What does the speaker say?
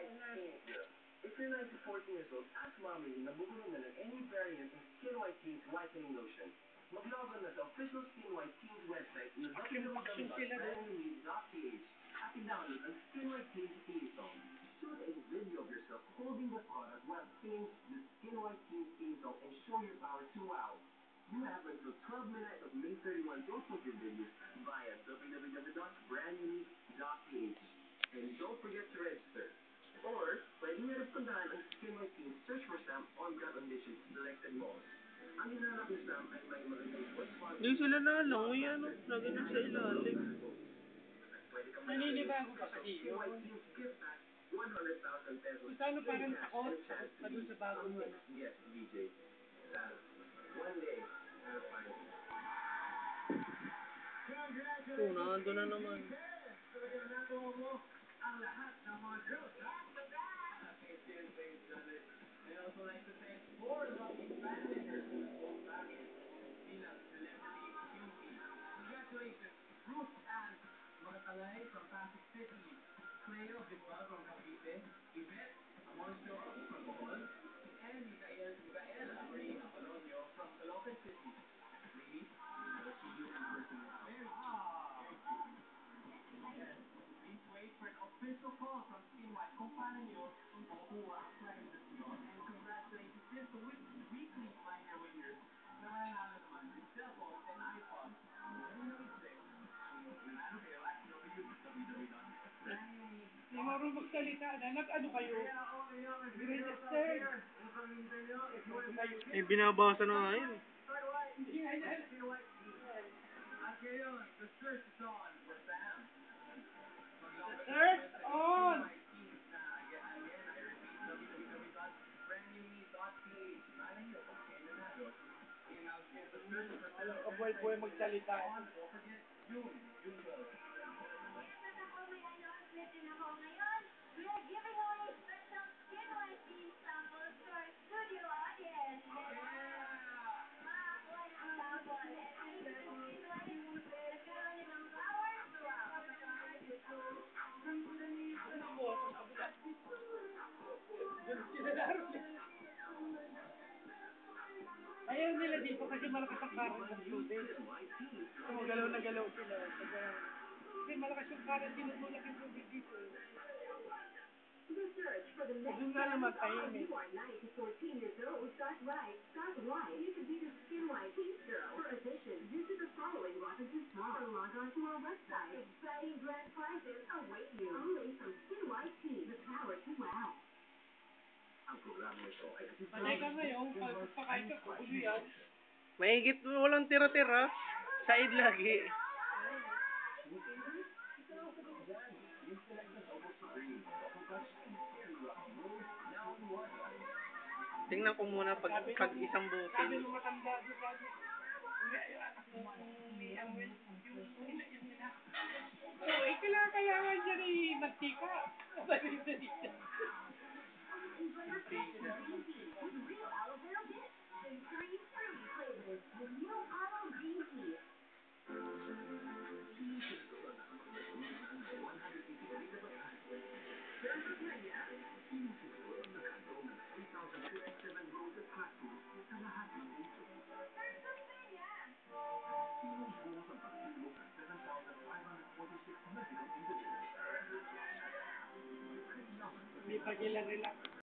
If you're 9 to 14 years old, ask mommy na bumili na ng any variant of Skin White Teens whitening lotion. Mag-log on na sa official Skin White Teens website na www.brandnewme.ph at i-download ang Skin White Teens theme song. Shoot a video of yourself holding the product while singing the Skin White Teens theme song and show your power to wow. You have until 12 midnight of May 31 to upload your videos via www.brandnewme.ph. And don't forget to register. Or, pwede nyo rin puntahan ang Skin White Teens Search for Sam on-ground audition selected malls. Ang hinanap ni Sam ay may magandang sports sponsor. Hindi sila nalang, ano, lagi na sa ilalim. Naninibago pa kasi yun. Kano parang takot pa doon sa bagong mo? Yes, DJ. One day, I'll find it. Nando na naman. Ang lahat ng mga girls. I also like to thank four lucky fan winners of Paris bilang Celebrity Beauty. Congratulations, Ruth Ann Magatalay from Pasig City, Cleo Bisbal from Cavite, Yvette Amoncio from Bohol, and Micaela Marie Apolonio from Caloocan City. Ladies, I'll see you in person very soon. Please wait for an official call from Skin White kung paano nyo makukuha ang prizes nyo. And congratulations din sa weekly minor winners na mananalo naman with cellphones and iPods. Mananalo kayo at Hindi marunong magsalita na. Nag-ano kayo? Register. Eh, binabasa na nga yun. At ngayon, the search is on for Sam. Search on! Alam ka, boy, magsalita. We are giving away special Skin White Teens samples to our studio audience. Makakuha ng sample. Nagkaroon niyo ng flowers. Ayaw nila dito kasi malakas ang karat ng tubig. Galaw na galaw sila. Kasi malakas yung karat, tinutulak yung tubig dito. The search for the next you are 9 to 14 years old. Start right. Start right. You can be the Skin White Teens girl. For addition, visit the following Robinson's Mall or log on to our website. Exciting grand prizes await you. Only from Skin White Teens. The power to wow. Ang programa nito ay Patay ka ngayon, pagpapakain ka, ulo yan. Mahigit mo, walang tira-tira. Side lagi. Tingnan ko muna pag isang butil. Sabi nung matanda doon, sabi, umiamoy yung ina nila. Oo, kailangan niya na mantika. Sabi nila dito. Hindi pa sila relax.